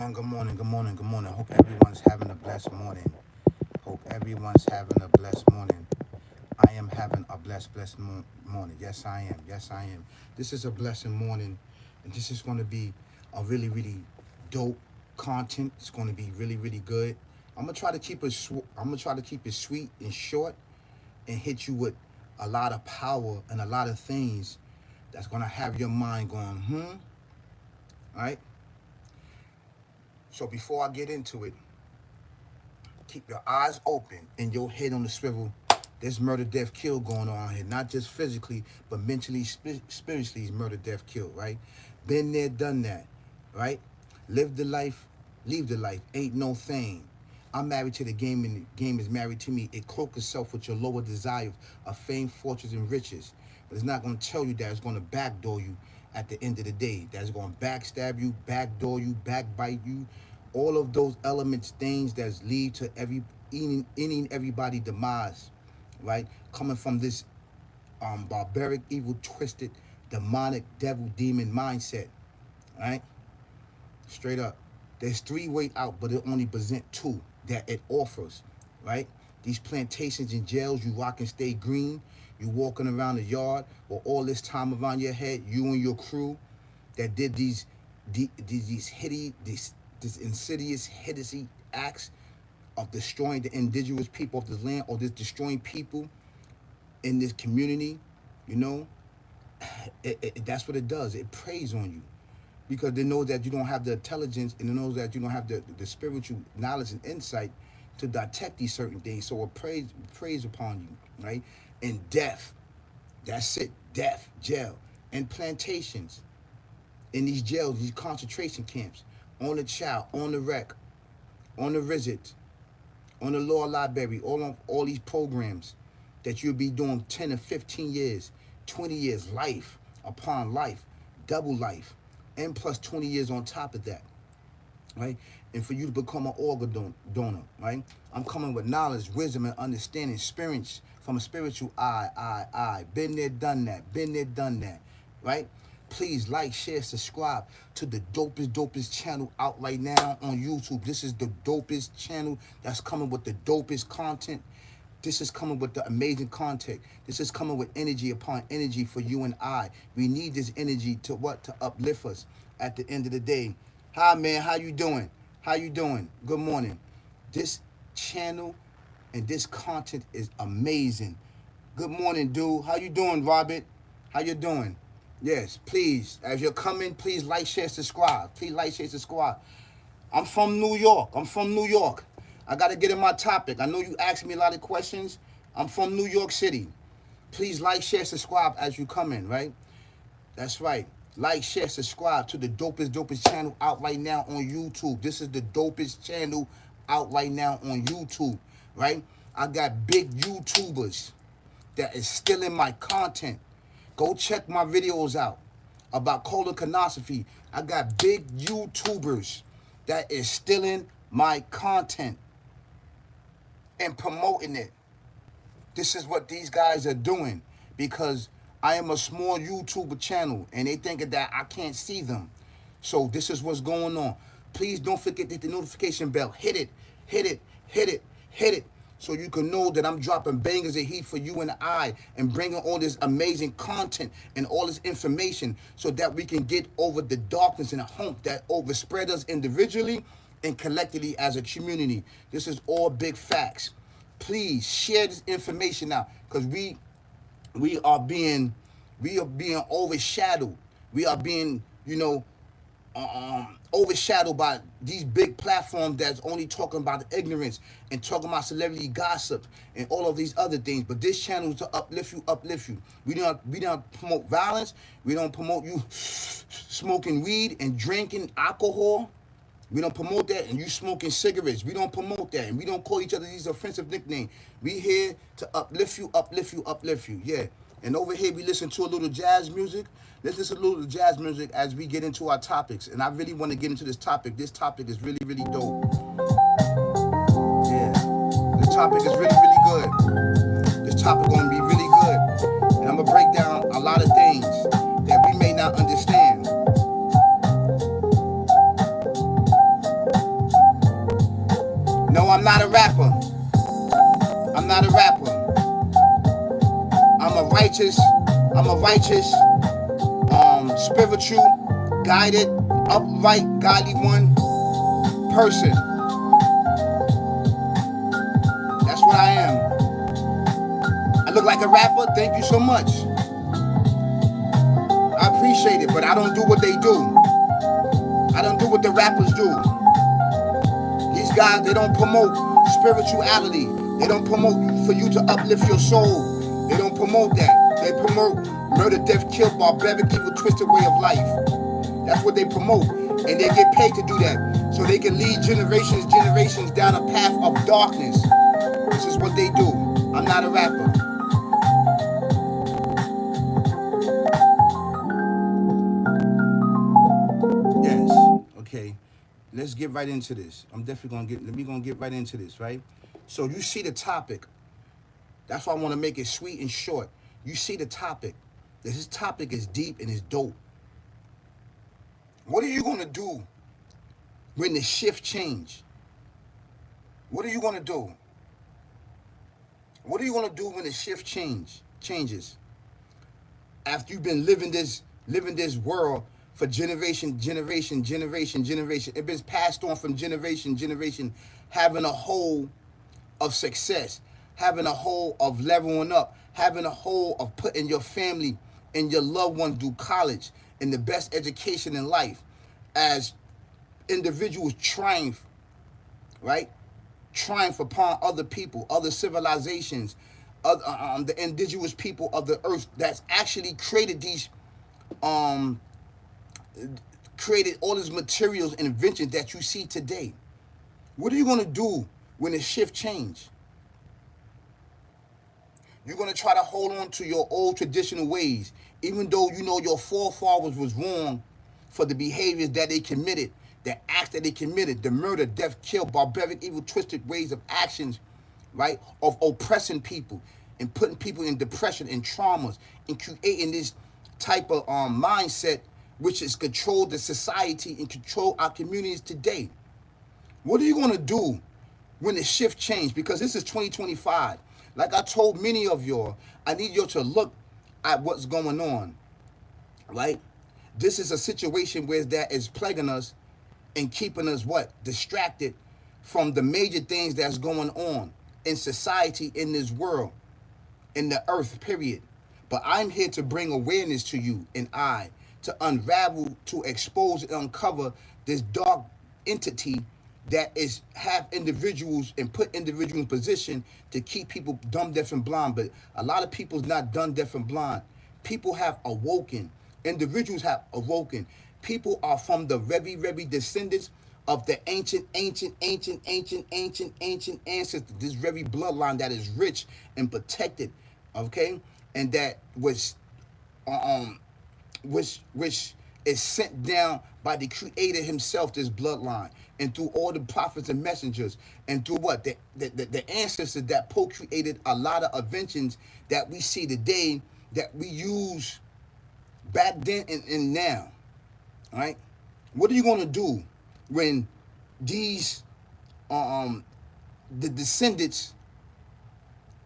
Good morning, good morning, good morning. Hope everyone's having a blessed morning. Hope everyone's having a blessed morning. I am having a blessed morning. Yes, I am. Yes, I am. This is a blessed morning, and this is going to be a really dope content. It's going to be really good. I'm gonna try to keep it. I'm gonna try to keep it sweet and short, and hit you with a lot of power and a lot of things that's gonna have your mind going, All right. So before I get into it, keep your eyes open and your head on the swivel. There's murder, death, kill going on here. Not just physically, but mentally, spiritually is murder, death, kill, right? Been there, done that, right? Live the life, leave the life. Ain't no thing. I'm married to the game and the game is married to me. It cloak itself with your lower desires of fame, fortunes, and riches. But it's not going to tell you that it's going to backdoor you at the end of the day. That's going to backstab you, backdoor you, backbite you. All of those elements, things that lead to ending everybody demise, right? Coming from this barbaric, evil, twisted, demonic, devil, demon mindset, right? Straight up. There's three way out, but it only present two that it offers, right? These plantations and jails, you rock and stay green. You walking around the yard with all this time around your head, you and your crew that did these hideous, this insidious, hideous acts of destroying the indigenous people of this land, or this destroying people in this community, you know, that's what it does. It preys on you because they know that you don't have the intelligence and they know that you don't have the spiritual knowledge and insight to detect these certain things. So it preys upon you, right? And death, that's it. Death, jail, and plantations in these jails, these concentration camps, on the child, on the wreck, on the visit, on the law library, all these programs that you'll be doing 10 or 15 years, 20 years, life upon life, double life, and plus 20 years on top of that, right? And for you to become an organ donor, right? I'm coming with knowledge, wisdom, and understanding, experience from a spiritual eye. Been there, done that. Been there, done that, right? Please like, share, subscribe to the dopest channel out right now on YouTube. This is the dopest channel that's coming with the dopest content. This is coming with the amazing content. This is coming with energy upon energy for you and I. We need this energy to what? To uplift us at the end of the day. Hi, man. How you doing? How you doing? Good morning. This channel and this content is amazing. Good morning, dude. How you doing, Robert? How you doing? Yes, please. As you're coming, please like, share, subscribe. Please like, share, subscribe. I'm from New York. I'm from New York. I got to get in my topic. I know you asked me a lot of questions. I'm from New York City. Please like, share, subscribe as you come in, right? That's right. Like, share, subscribe to the dopest channel out right now on YouTube. This is the dopest channel out right now on YouTube, right? I got big YouTubers that is stealing my content. Go check my videos out about colonoscopy. I got big YouTubers that is stealing my content and promoting it. This is what these guys are doing because I am a small YouTuber channel and they thinking that I can't see them. So this is what's going on. Please don't forget to hit the notification bell. Hit it, hit it, hit it, hit it. So you can know that I'm dropping bangers of heat for you and I and bringing all this amazing content and all this information so that we can get over the darkness and the hump that overspread us individually and collectively as a community. This is all big facts. Please share this information out because we are being overshadowed. We are being, overshadowed by these big platforms that's only talking about ignorance and talking about celebrity gossip and all of these other things. But this channel is to uplift you. We don't promote violence. We don't promote you smoking weed and drinking alcohol. We don't promote that, and you smoking cigarettes. We don't promote that, and we don't call each other these offensive nicknames. We here to uplift you, uplift you, uplift you. Yeah. And over here, we listen to a little jazz music. Let's listen to a little jazz music as we get into our topics. And I really want to get into this topic. This topic is really dope. Yeah. This topic is really good. This topic going to be really good. And I'm going to break down a lot of things that we may not understand. I'm not a rapper. I'm not a rapper. I'm a righteous, I'm a righteous, spiritual, guided, upright, godly one person. That's what I am. I look like a rapper. Thank you so much. I appreciate it, but I don't do what they do. I don't do what the rappers do. These guys, they don't promote spirituality. They don't promote for you to uplift your soul. They don't promote that. They promote murder, death, kill, barbaric, evil, twisted way of life. That's what they promote. And they get paid to do that. So they can lead generations down a path of darkness. This is what they do. I'm not a rapper. Yes. Okay. Let's get right into this. I'm definitely gonna get right into this, right? So you see the topic. That's why I want to make it sweet and short. You see the topic. This topic is deep and it's dope. What are you gonna do when the shift change? What are you gonna do? What are you gonna do when the shift changes? After you've been living this world for generation. It's been passed on from generation, having a whole of success, having a whole of leveling up, having a whole of putting your family and your loved ones through college and the best education in life as individuals triumph, right? Triumph upon other people, other civilizations, the indigenous people of the earth that's actually created these, um, created all these materials and inventions that you see today. What are you going to do when the shift change? You're going to try to hold on to your old traditional ways, even though you know your forefathers was wrong for the behaviors that they committed, the acts that they committed, the murder, death, kill, barbaric, evil, twisted ways of actions, right? Of oppressing people and putting people in depression and traumas and creating this type of mindset which has controlled the society and control our communities today. What are you going to do when the shift change? Because this is 2025. Like I told many of y'all, I need y'all to look at what's going on, right? This is a situation where that is plaguing us and keeping us what? Distracted from the major things that's going on in society, in this world, in the earth, period. But I'm here to bring awareness to you and I, to unravel, to expose and uncover this dark entity that is have individuals and put individuals in position to keep people dumb, deaf, and blind. But a lot of people's not dumb, deaf, and blind. People have awoken. Individuals have awoken. People are from the very descendants of the ancient ancestors. This very bloodline that is rich and protected, okay, and that was um which is sent down by the creator himself, this bloodline, and through all the prophets and messengers, and through what the ancestors that procreated a lot of inventions that we see today that we use back then and now. All right, what are you going to do when these the descendants,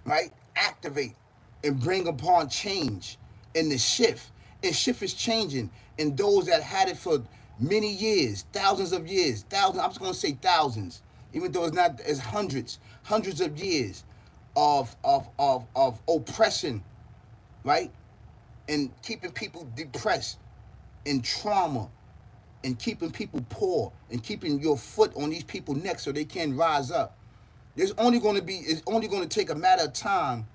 right, activate and bring upon change in the shift? And shift is changing, and those that had it for many years, thousands of years, thousands, I'm just going to say thousands, even though it's not, it's hundreds of years of oppression, right, and keeping people depressed and trauma, and keeping people poor, and keeping your foot on these people's necks so they can't rise up. It's only going to take a matter of time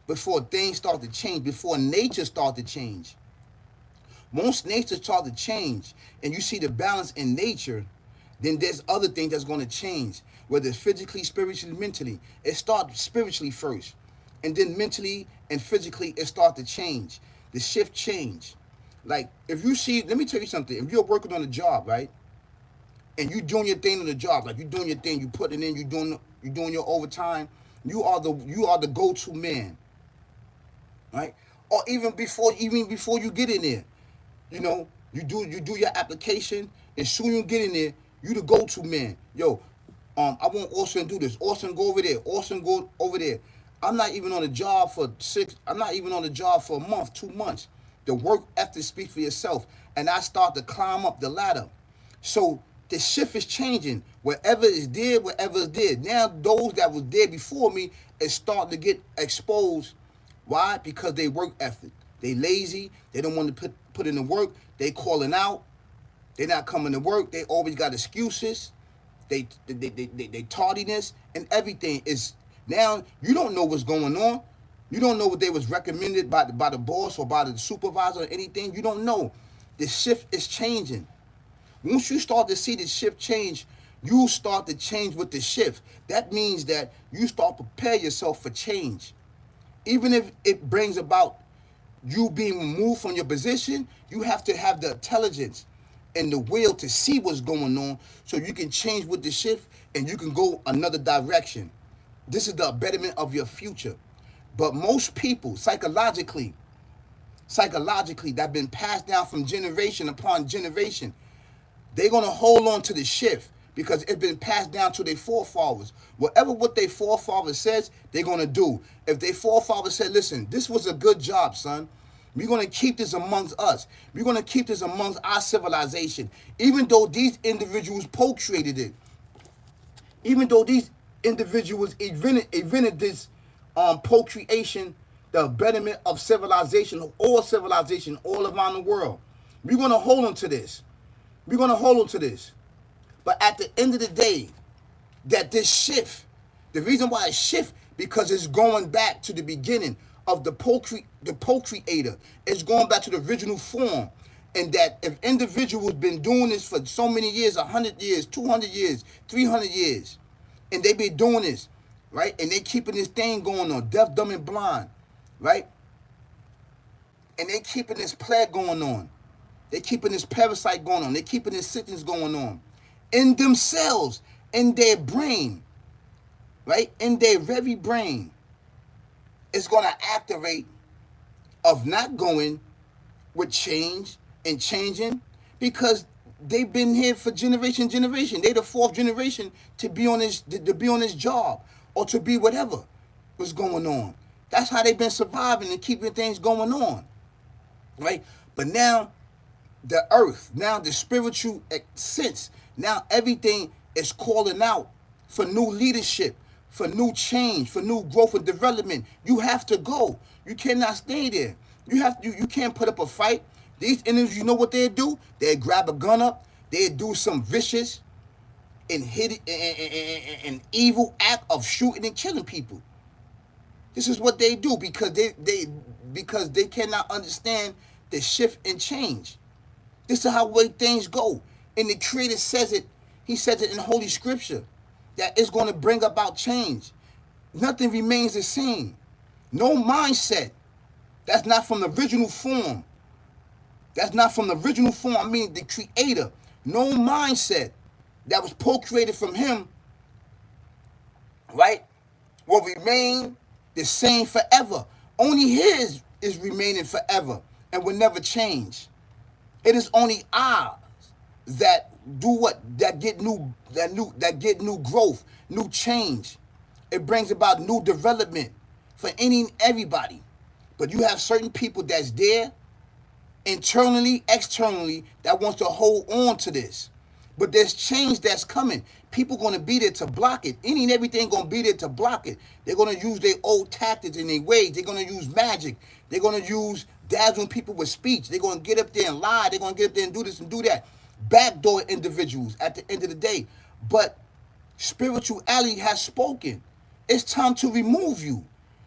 before things start to change, before nature start to change. Once nature start to change and you see the balance in nature, then there's other things that's going to change, whether it's physically, spiritually, mentally. It starts spiritually first, and then mentally and physically it starts to change. The shift change. Like, if you see, let me tell you something. If you're working on a job, right, and you doing your thing on the job, like you doing your thing, you putting in, you doing your overtime, you are the go-to man, right? Or even before you get in there, you know, you do your application, and soon you get in there, you the go-to man. Yo, I want Austin to do this. Austin, go over there. Austin, go over there. I'm not even on the job for I'm not even on the job for a month, 2 months. The work ethic speaks for yourself. And I start to climb up the ladder. So the shift is changing. Wherever it's dead, wherever it's dead. Now those that was there before me is starting to get exposed. Why? Because they work ethic. They lazy. They don't want to put in the work. They calling out. They're not coming to work. They always got excuses. They tardiness and everything is now you don't know what's going on. You don't know what they was recommended by the boss or by the supervisor or anything. You don't know. The shift is changing. Once you start to see the shift change, you start to change with the shift. That means that you start to prepare yourself for change. Even if it brings about you being removed from your position, you have to have the intelligence and the will to see what's going on so you can change with the shift and you can go another direction. This is the betterment of your future. But most people, psychologically, that been passed down from generation upon generation, they're going to hold on to the shift because it's been passed down to their forefathers. Whatever what their forefathers says, they're going to do. If their forefathers said, listen, this was a good job, son. We're going to keep this amongst us. We're going to keep this amongst our civilization. Even though these individuals procreated it. Even though these individuals invented this procreation, the betterment of civilization all around the world. We're going to hold on to this. We're going to hold on to this. But at the end of the day, that this shift, the reason why it shift, because it's going back to the beginning of the procreator. It's going back to the original form. And that if individuals been doing this for so many years, 100 years, 200 years, 300 years, and they been doing this, right? And they keeping this thing going on, deaf, dumb, and blind, right? And they keeping this plague going on. They keeping this parasite going on. They keeping this sickness going on. In themselves, in their brain, right? In their very brain. It's going to activate of not going with change and changing because they've been here for generation. They the fourth generation to be on this job or to be whatever was going on. That's how they've been surviving and keeping things going on, right? But now the earth, now the spiritual sense, now everything is calling out for new leadership, for new change, for new growth and development. You have to go. You cannot stay there. You can't put up a fight. These enemies, you know what they do? They grab a gun up. They do some vicious and an evil act of shooting and killing people. This is what they do because they cannot understand the shift and change. This is how way things go. And the Creator says it. He says it in Holy Scripture that it's going to bring about change. Nothing remains the same. No mindset that's not from the original form. That's not from the original form. I mean, the Creator. No mindset that was procreated from Him, right, will remain the same forever. Only His is remaining forever and will never change. It is only ours that do what? That get new growth, new change. It brings about new development for any and everybody. But you have certain people that's there, internally, externally, that wants to hold on to this. But there's change that's coming. People going to be there to block it. Any and everything going to be there to block it. They're going to use their old tactics and their ways. They're going to use magic. They're going to use dazzling people with speech. They're going to get up there and lie. They're going to get up there and do this and do that. Backdoor individuals at the end of the day. But spirituality has spoken. It's time to remove you.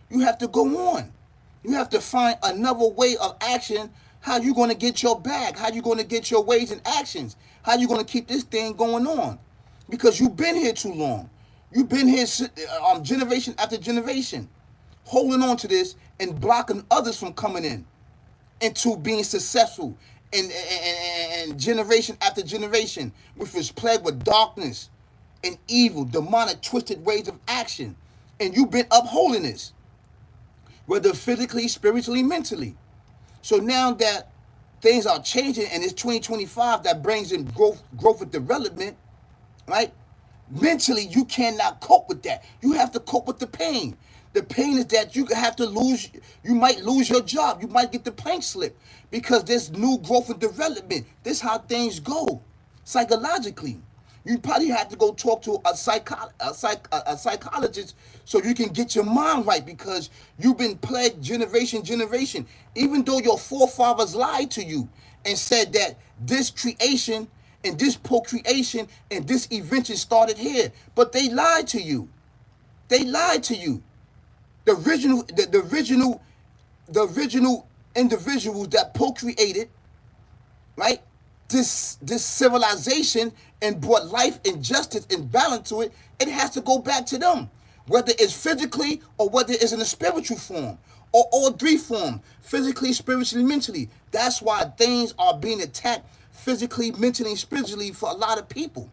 You have to go on. You have to find another way of action. How you going to get your bag? How you going to get your ways and actions? How you going to keep this thing going on? Because you've been here too long. You've been here generation after generation, holding on to this and blocking others from coming in into being successful. And generation after generation, which was plagued with darkness and evil, demonic, twisted ways of action. And you've been upholding this, whether physically, spiritually, mentally. So now that things are changing and it's 2025 that brings in growth and development, right? Mentally, you cannot cope with that. You have to cope with the pain. The pain is that you have to lose, you might lose your job. You might get the plank slip because there's new growth and development. This is how things go psychologically. You probably have to go talk to a psychologist so you can get your mind right because you've been plagued generation. Even though your forefathers lied to you and said that this creation and this procreation and this invention started here, but they lied to you. They lied to you. The original individuals that procreated, right? This civilization and brought life and justice and balance to it. It has to go back to them, whether it's physically or whether it's in a spiritual form or all three forms: physically, spiritually, mentally. That's why things are being attacked physically, mentally, and spiritually for a lot of people.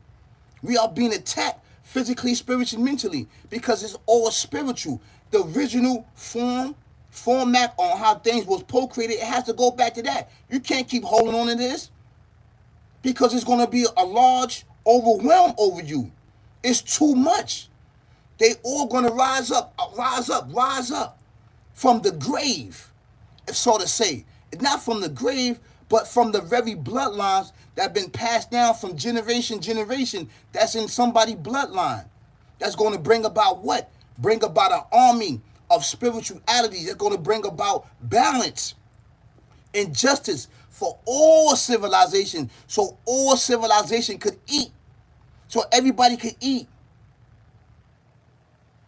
We are being attacked physically, spiritually, mentally because it's all spiritual. The original format on how things was procreated, it has to go back to that. You can't keep holding on to this because it's going to be a large overwhelm over you. It's too much. They all going to rise up from the grave, so to say. Not from the grave, but from the very bloodlines that have been passed down from generation. That's in somebody's bloodline. That's going to bring about what? Bring about an army of spirituality. That's going to bring about balance and justice for all civilization, so all civilization could eat, so everybody could eat.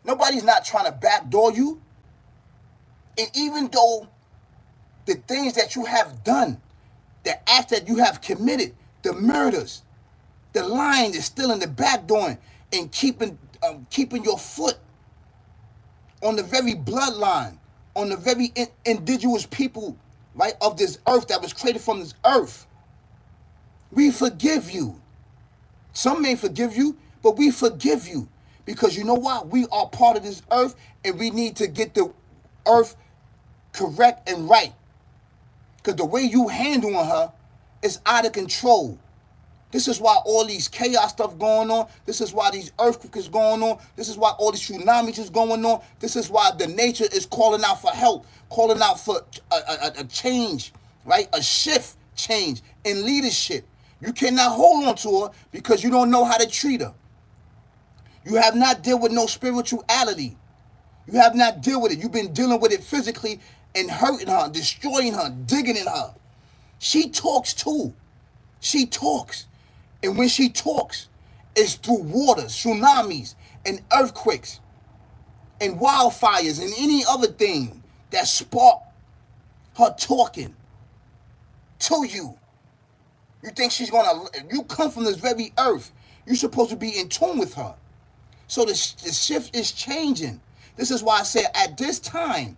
Nobody's not trying to backdoor you. And even though the things that you have done, the acts that you have committed, the murders, the lying, the stealing, the backdooring, and keeping your foot on the very bloodline, on the very indigenous people, right, of this earth that was created from this earth. We forgive you. Some may forgive you, but we forgive you because you know why? We are part of this earth and we need to get the earth correct and right. Because the way you handling her is out of control. This is why all these chaos stuff going on. This is why these earthquakes is going on. This is why all these tsunamis is going on. This is why the nature is calling out for help, calling out for a change, right? A shift change in leadership. You cannot hold on to her because you don't know how to treat her. You have not dealt with no spirituality. You have not dealt with it. You've been dealing with it physically and hurting her, destroying her, digging in her. She talks too. She talks. And when she talks, it's through waters, tsunamis, and earthquakes, and wildfires, and any other thing that spark her talking to you. You think she's you come from this very earth. You're supposed to be in tune with her. So the shift is changing. This is why I said at this time,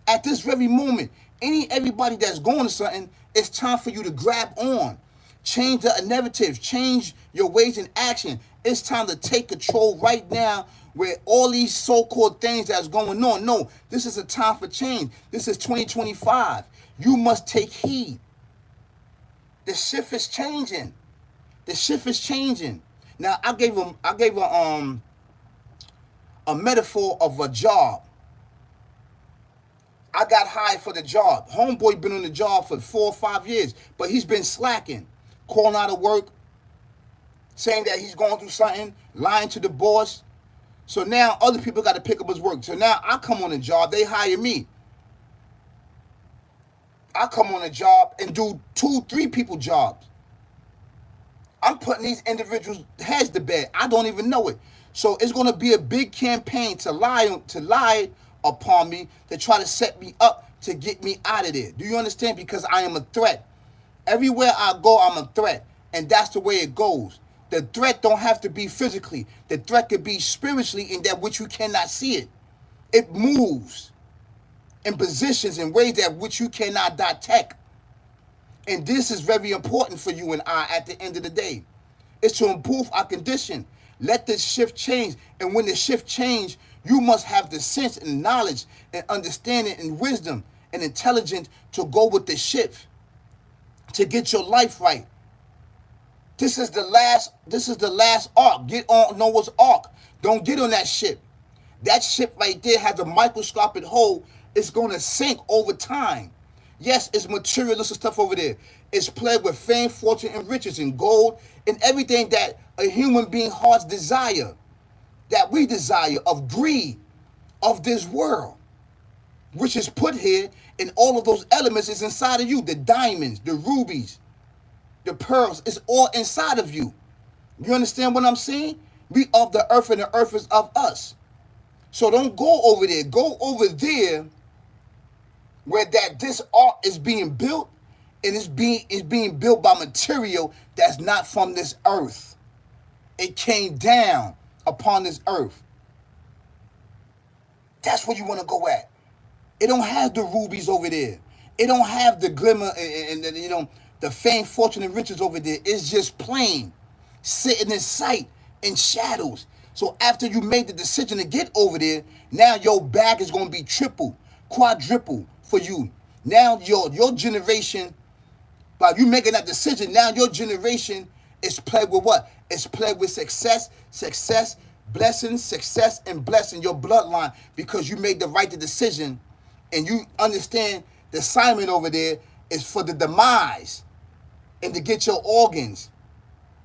at this very moment, everybody that's going to something, it's time for you to grab on. Change the narrative. Change your ways in action. It's time to take control right now where all these so-called things that's going on. No, this is a time for change. This is 2025. You must take heed. The shift is changing. The shift is changing. Now, I gave a metaphor of a job. I got hired for the job. Homeboy been on the job for 4 or 5 years, but he's been slacking, calling out of work, saying that he's going through something, lying to the boss. So now other people got to pick up his work. So now I come on the job, they hire me. I come on a job and do 2-3 people jobs. I'm putting these individuals' heads to bed. I don't even know it. So it's going to be a big campaign to lie upon me, to try to set me up to get me out of there. Do you understand? Because I am a threat. Everywhere I go, I'm a threat. And that's the way it goes. The threat don't have to be physically. The threat could be spiritually in that which you cannot see it. It moves in positions in ways that which you cannot detect. And this is very important for you and I at the end of the day. It's to improve our condition. Let this shift change. And when the shift change, you must have the sense and knowledge and understanding and wisdom and intelligence to go with the shift, to get your life right. This is the last ark. Get on Noah's ark. Don't get on that ship. That ship right there has a microscopic hole. It's going to sink over time. Yes, it's materialistic stuff over there. It's plagued with fame, fortune, and riches, and gold, and everything that a human being heart's desire, that we desire, of greed, of this world, which is put here, and all of those elements is inside of you. The diamonds, the rubies, the pearls, it's all inside of you. You understand what I'm saying? We of the earth and the earth is of us. So don't go over there. Go over there where that this ark is being built, and it's being built by material that's not from this earth. It came down upon this earth. That's where you want to go at. It don't have the rubies over there. It don't have the glimmer and the fame, fortune, and riches over there. It's just plain, sitting in sight in shadows. So after you made the decision to get over there, now your bag is going to be triple, quadruple for you. Now your generation, by you making that decision, now your generation is plagued with what? It's plagued with success, blessings, success, and blessing your bloodline, because you made the right decision, and you understand the assignment over there is for the demise and to get your organs.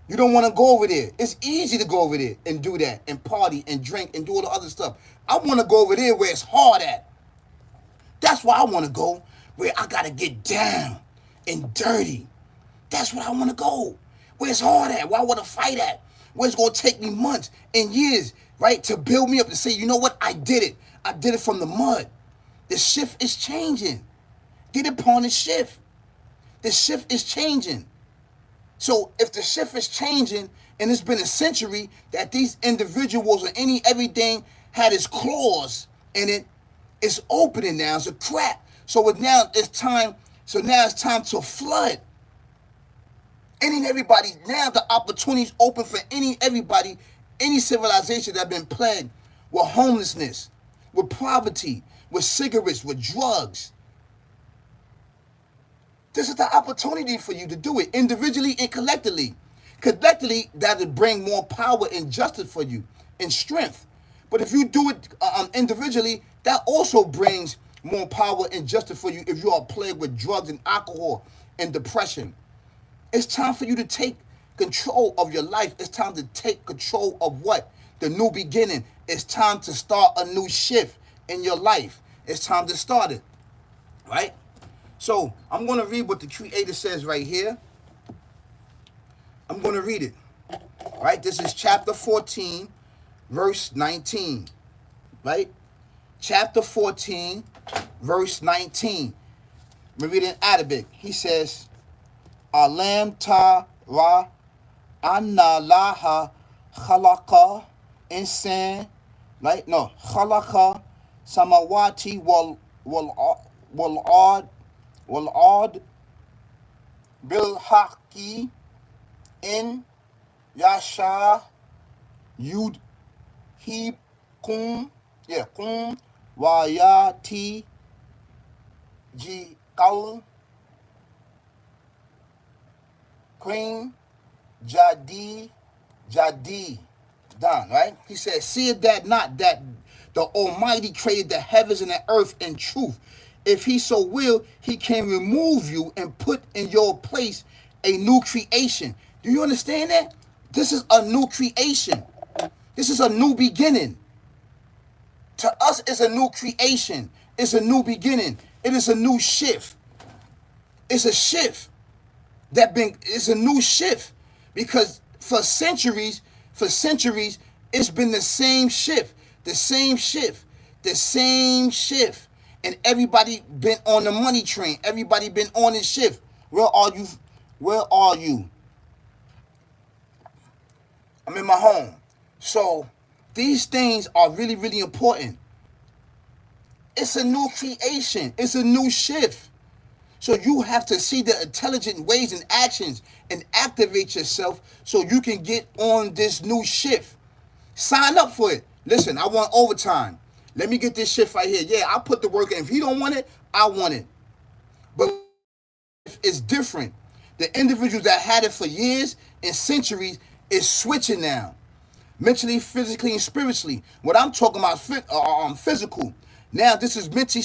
You don't want to go over there. It's easy to go over there and do that and party and drink and do all the other stuff. I want to go over there where it's hard at. That's where I want to go, where I got to get down and dirty. That's where I want to go, where it's hard at, where I want to fight at, where it's going to take me months and years, right, to build me up, to say, you know what, I did it. I did it from the mud. The shift is changing. Get upon the shift. The shift is changing. So if the shift is changing, and it's been a century that these individuals or everything had its claws in it, it's opening now. It's a crack. So now it's time. So now it's time to flood. Any and everybody. Now the opportunities open for everybody, any civilization that have been plagued with homelessness, with poverty, with cigarettes, with drugs. This is the opportunity for you to do it individually and collectively. Collectively, that will bring more power and justice for you and strength. But if you do it individually, that also brings more power and justice for you if you are plagued with drugs and alcohol and depression. It's time for you to take control of your life. It's time to take control of what? The new beginning. It's time to start a new shift in your life. It's time to start it. Right? So I'm going to read what the Creator says right here. I'm going to read it. Right? This is chapter 14, verse 19. Right? Chapter 14, verse 19. I'm going to read it in Arabic. He says, Alam tara anna laha khalaqa insan, right? No, khalaqa samawati wal ard bil haqqi in yasha yud he kum wa yati ji qawl Queen Jadi done, right? He says, see it that not that the Almighty created the heavens and the earth in truth. If he so will, he can remove you and put in your place a new creation. Do you understand that? This is a new creation. This is a new beginning. To us, it's a new creation. It's a new beginning. It is a new shift. It's a shift. It's a new shift, because for centuries, it's been the same shift, and everybody been on the money train. Everybody been on this shift. Where are you? Where are you? I'm in my home. So these things are really, really important. It's a new creation. It's a new shift. So you have to see the intelligent ways and actions and activate yourself so you can get on this new shift. Sign up for it. Listen, I want overtime. Let me get this shift right here. Yeah, I'll put the work in. If you don't want it, I want it. But it's different. The individuals that had it for years, in centuries is switching now. Mentally, physically, and spiritually. What I'm talking about, physical. Now this is mentally,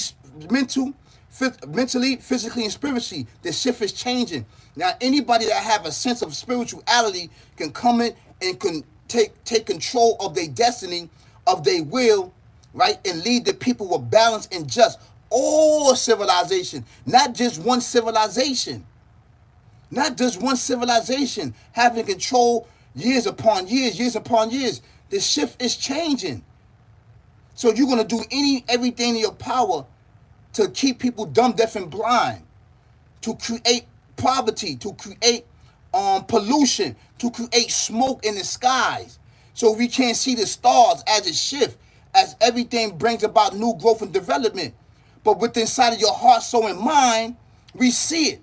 physically, and spiritually. The shift is changing. Now anybody that have a sense of spirituality can come in and can take control of their destiny, of their will, right, and lead the people with balance and just all civilization, not just one civilization. Not just one civilization having control years upon years, years upon years. The shift is changing. So you're gonna do everything in your power to keep people dumb, deaf, and blind, to create poverty, to create pollution, to create smoke in the skies, so we can't see the stars as it shifts, as everything brings about new growth and development. But within inside of your heart, soul, and mind, we see it.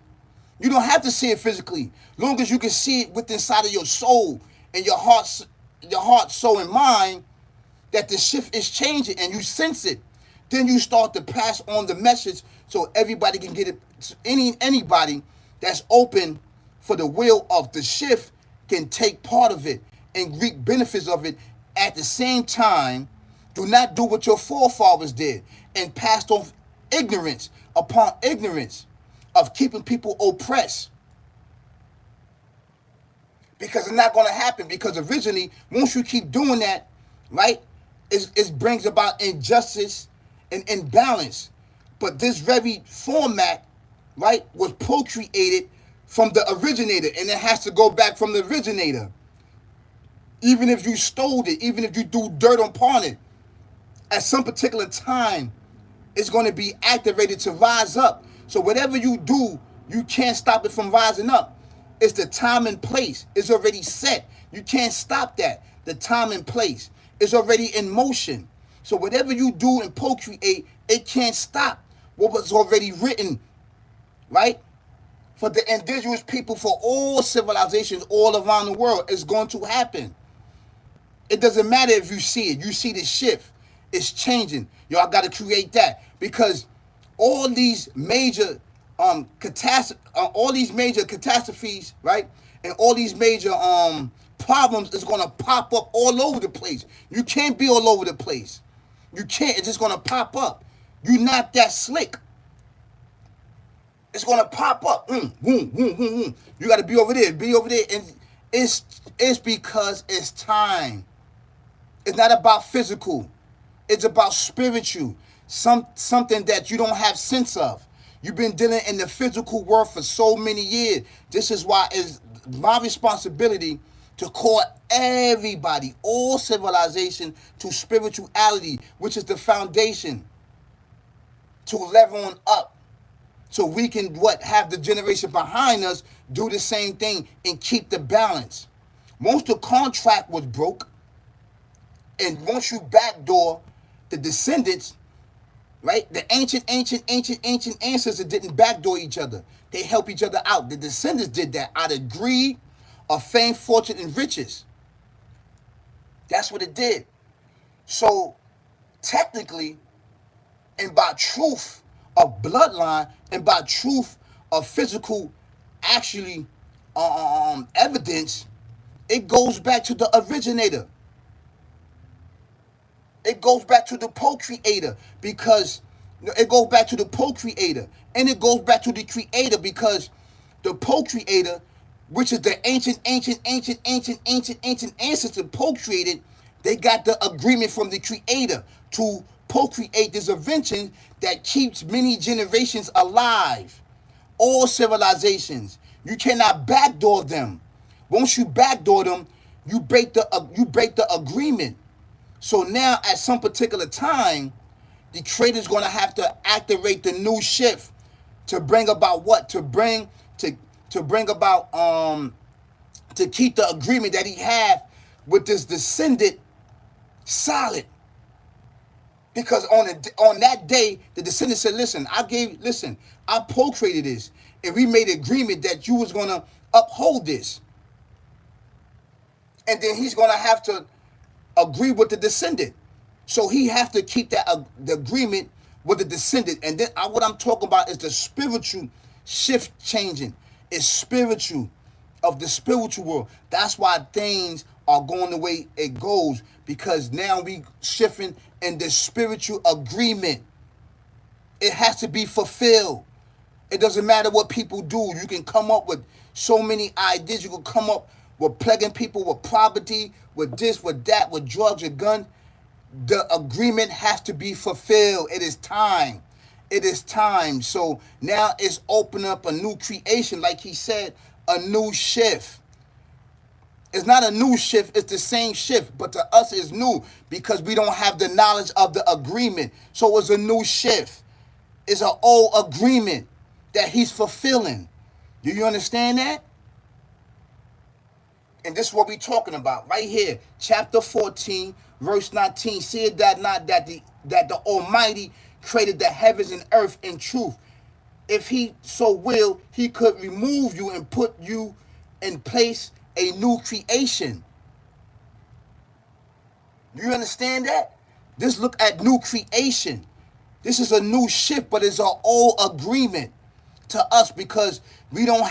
You don't have to see it physically. Long as you can see it within inside of your soul and your heart, soul, and mind, that the shift is changing and you sense it. Then you start to pass on the message so everybody can get it. Anybody that's open for the will of the shift can take part of it and reap benefits of it. At the same time, do not do what your forefathers did and passed on ignorance upon ignorance of keeping people oppressed. Because it's not going to happen. Because originally, once you keep doing that, right, it brings about injustice and imbalance. But this very format, right, was procreated from the originator, and it has to go back from the originator. Even if you stole it, even if you do dirt upon it, at some particular time, it's going to be activated to rise up. So whatever you do, you can't stop it from rising up. It's the time and place. It's already set. You can't stop that. The time and place is already in motion. So whatever you do and procreate, it can't stop what was already written, right? For the indigenous people, for all civilizations all around the world, it's going to happen. It doesn't matter if you see it. You see the shift. It's changing. Y'all got to create that, because all these major catastrophes, right, and all these major problems is going to pop up all over the place. You can't be all over the place. You can't. It's just going to pop up. You're not that slick. It's going to pop up. You got to be over there. Be over there. And it's because it's time. It's not about physical. It's about spiritual. Something that you don't have sense of. You've been dealing in the physical world for so many years. This is why it's my responsibility to call everybody, all civilization, to spirituality, which is the foundation, to level on up, so we can have the generation behind us do the same thing and keep the balance. Once the contract was broke, and once you backdoor the descendants, right? The ancient ancestors didn't backdoor each other. They help each other out. The descendants did that out of greed, of fame, fortune, and riches. That's what it did. So technically, and by truth of bloodline, and by truth of physical, actually, evidence, it goes back to the originator. It goes back to the procreator, because it goes back to the procreator, and it goes back to the creator, because the procreator, which is the ancient ancestor procreated, they got the agreement from the creator to procreate this invention that keeps many generations alive. All civilizations, you cannot backdoor them. Once you backdoor them, you break the agreement. So now, at some particular time, the creator's going to have to activate the new shift to bring about what? To bring about to keep the agreement that he had with this descendant solid. Because on that day, the descendant said, "Listen, I procreated this, and we made an agreement that you was going to uphold this." And then he's going to have to agree with the descendant. So he have to keep that the agreement with the descendant. And then what I'm talking about is the spiritual shift changing. It's spiritual. of the spiritual world. That's why things are going the way it goes, because now we shifting in the spiritual agreement. It has to be fulfilled. It doesn't matter what people do. You can come up with so many ideas. You can come up with plaguing people with poverty, with this, with that, with drugs, with guns. The agreement has to be fulfilled. It is time. It is time. So now it's open up a new creation, like he said, a new shift. It's not a new shift, it's the same shift, but to us it's new because we don't have the knowledge of the agreement. So it's a new shift. It's an old agreement that he's fulfilling. Do you understand that? And this is what we're talking about right here. Chapter 14, verse 19. See it that not that the Almighty created the heavens and earth in truth. If he so will, he could remove you and put you in place a new creation. Do you understand that? Just look at new creation. This is a new shift, but it's an old agreement to us because we don't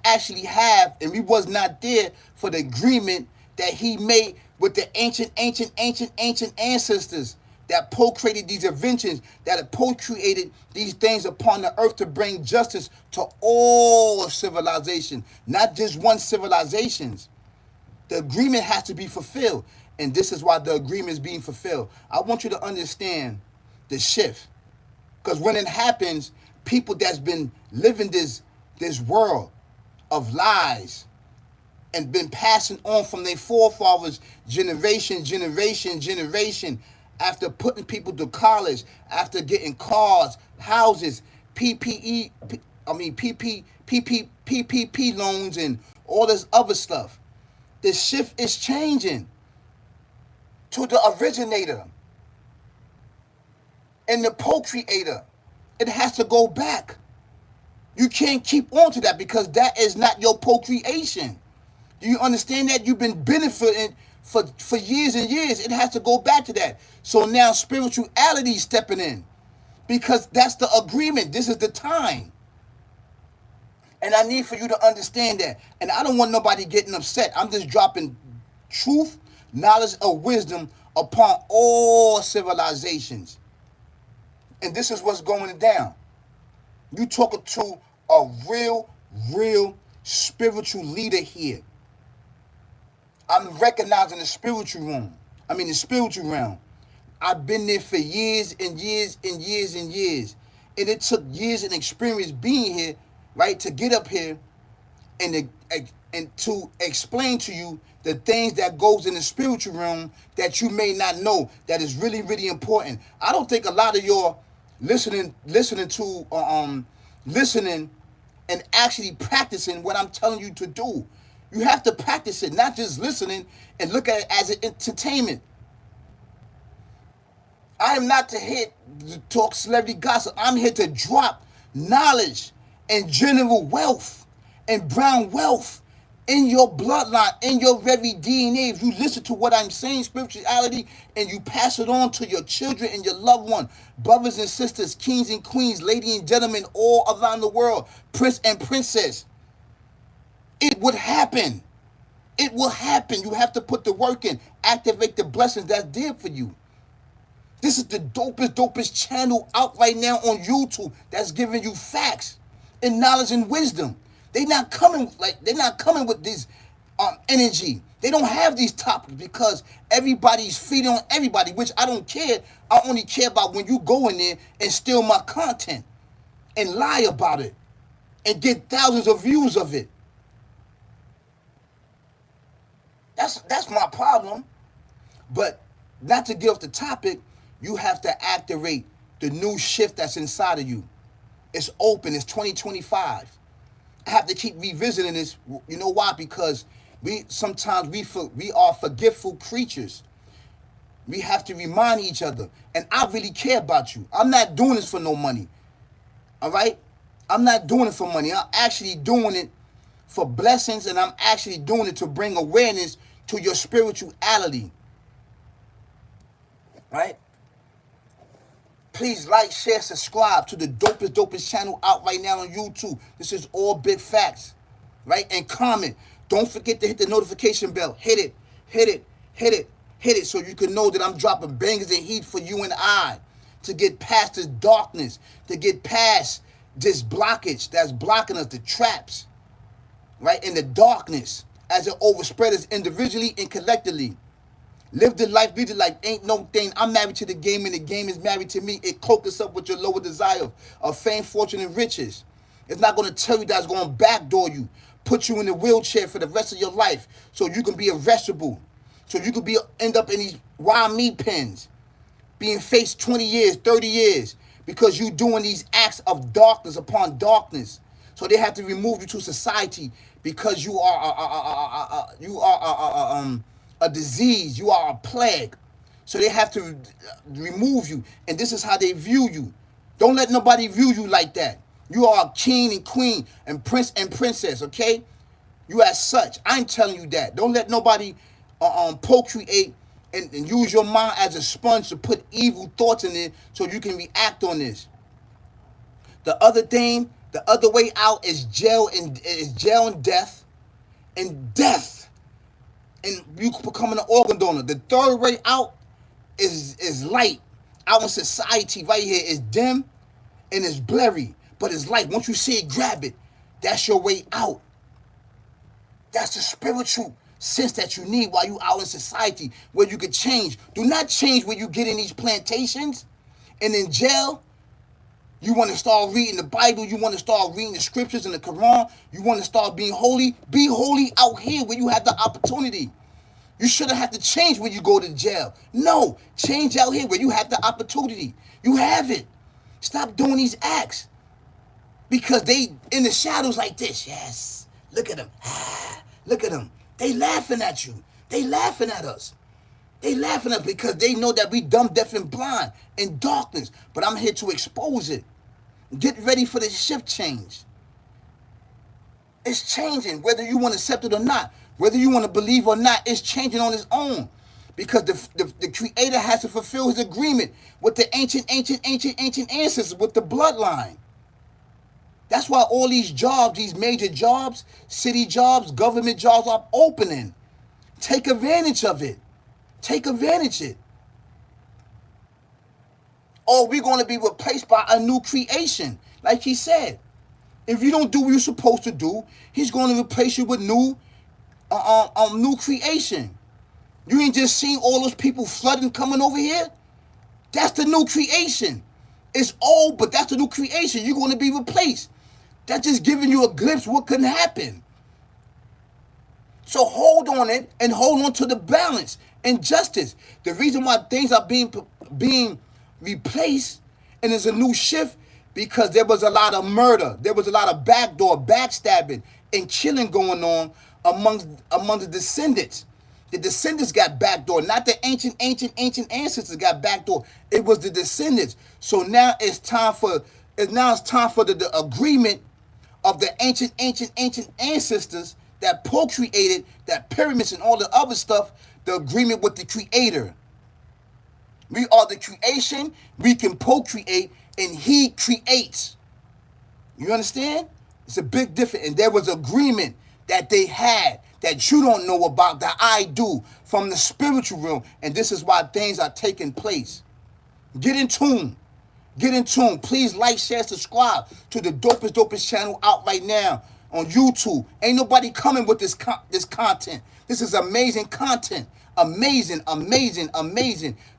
actually have, and we was not there for the agreement that he made with the ancient ancestors that procreated these inventions, that have procreated these things upon the earth to bring justice to all civilization, not just one civilizations. The agreement has to be fulfilled, and this is why the agreement is being fulfilled. I want you to understand the shift, because when it happens, people that's been living this world of lies and been passing on from their forefathers generation after putting people to college, after getting cars, houses, PPP loans and all this other stuff. The shift is changing to the originator and the procreator. It has to go back. You can't keep on to that because that is not your procreation. Do you understand that? You've been benefiting for years and years. It has to go back to that. So now spirituality is stepping in because that's the agreement. This is the time. And I need for you to understand that. And I don't want nobody getting upset. I'm just dropping truth, knowledge, or wisdom upon all civilizations. And this is what's going down. You talking to a real spiritual leader here. I'm recognizing the spiritual realm. The spiritual realm. I've been there for years and years and years and years. And it took years and experience being here, right, to get up here and to explain to you the things that goes in the spiritual realm that you may not know, that is really, really important. I don't think a lot of your listening and actually practicing what I'm telling you to do. You have to practice it, not just listening and look at it as an entertainment. I am not here to talk celebrity gossip. I'm here to drop knowledge and general wealth and brown wealth in your bloodline, in your very DNA. If you listen to what I'm saying, spirituality, and you pass it on to your children and your loved one, brothers and sisters, kings and queens, ladies and gentlemen, all around the world, prince and princess, it would happen. It will happen. You have to put the work in, activate the blessings that's there for you. This is the dopest channel out right now on YouTube that's giving you facts and knowledge and wisdom. They're not coming with this energy. They don't have these topics because everybody's feeding on everybody, which I don't care. I only care about when you go in there and steal my content and lie about it and get thousands of views of it. That's my problem. But not to get off the topic, you have to activate the new shift that's inside of you. It's open. It's 2025. I have to keep revisiting this. You know why? Because we are forgetful creatures. We have to remind each other. And I really care about you. I'm not doing this for no money. All right? I'm not doing it for money. I'm actually doing it for blessings, and I'm actually doing it to bring awareness to your spirituality. Right? Please like, share, subscribe to the dopest channel out right now on YouTube. This is all big facts. right? And comment. Don't forget to hit the notification bell. Hit it, hit it, hit it, hit it, so you can know that I'm dropping bangers and heat for you and I to get past this darkness, to get past this blockage that's blocking us, the traps, right? In the darkness as it overspread us individually and collectively. Live the life, be the life. Ain't no thing. I'm married to the game and the game is married to me. It cloaks us up with your lower desire of fame, fortune, and riches. It's not going to tell you that it's going to backdoor you, put you in a wheelchair for the rest of your life so you can be arrestable, so you can be end up in these wild meat pens, being faced 20 years, 30 years, because you doing these acts of darkness upon darkness. So they have to remove you to society because you are a disease, you are a plague. So they have to remove you, and this is how they view you. Don't let nobody view you like that. You are a king and queen and prince and princess, okay? You as such. I'm telling you that. Don't let nobody procreate and use your mind as a sponge to put evil thoughts in it so you can react on this. The other thing, the other way out is jail and death, and death, and you becoming an organ donor. The third way out is light. Out in society right here is dim and it's blurry, but it's light. Once you see it, grab it. That's your way out. That's the spiritual sense that you need while you out in society where you can change. Do not change when you get in these plantations and in jail. You want to start reading the Bible. You want to start reading the scriptures and the Quran. You want to start being holy. Be holy out here where you have the opportunity. You shouldn't have to change when you go to jail. No, change out here where you have the opportunity. You have it. Stop doing these acts because they in the shadows like this. Yes, look at them. Look at them. They laughing at you. They laughing at us. They laughing at us because they know that we dumb, deaf, and blind in darkness. But I'm here to expose it. Get ready for the shift change. It's changing, whether you want to accept it or not. Whether you want to believe or not, it's changing on its own. Because the Creator has to fulfill his agreement with the ancient ancestors, with the bloodline. That's why all these jobs, these major jobs, city jobs, government jobs are opening. Take advantage of it. Take advantage of it. Or we're going to be replaced by a new creation. Like he said, if you don't do what you're supposed to do, he's going to replace you with new creation. You ain't just seen all those people flooding coming over here? That's the new creation. It's old, but that's the new creation. You're going to be replaced. That's just giving you a glimpse of what can happen. So hold on it and hold on to the balance and justice. The reason why things are being replaced and there's a new shift because there was a lot of murder. There was a lot of backdoor, backstabbing, and killing going on among the descendants. The descendants got backdoor, not the ancient ancestors got backdoor. It was the descendants. So now it's time for the agreement of the ancient ancestors that procreated, that pyramids and all the other stuff, the agreement with the Creator. We are the creation, we can procreate, and he creates. You understand? It's a big difference. And there was agreement that they had that you don't know about, that I do, from the spiritual realm. And this is why things are taking place. Get in tune. Get in tune. Please like, share, subscribe to the dopest channel out right now on YouTube. Ain't nobody coming with this content. This is amazing content. Amazing.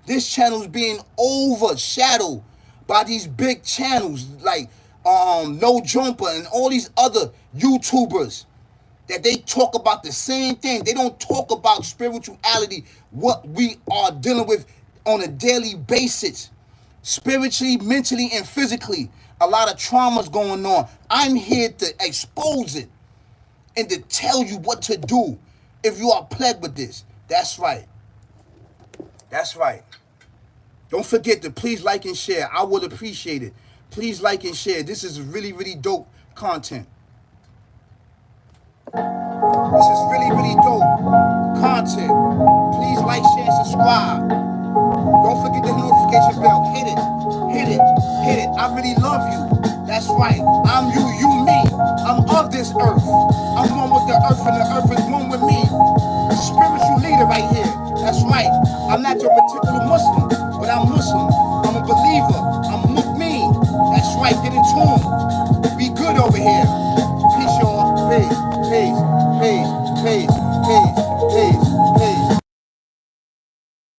This channel is being overshadowed by these big channels like No Jumper and all these other YouTubers that they talk about the same thing. They don't talk about spirituality, what we are dealing with on a daily basis, spiritually, mentally, and physically. A lot of traumas going on. I'm here to expose it and to tell you what to do if you are plagued with this. That's right. That's right. Don't forget to please like and share. I would appreciate it. Please like and share. This is really, really dope content. This is really, really dope content. Please like, share, subscribe. Don't forget the notification bell. Hit it. Hit it. Hit it. I really love you. That's right. I'm you, you me. I'm of this earth. I'm and the earth is one with me. Spiritual leader right here. That's right. I'm not your particular Muslim, but I'm Muslim. I'm a believer. I'm mu'min. That's right. Get in tune. Be good over here. Peace, y'all. Peace, peace, peace, peace, peace.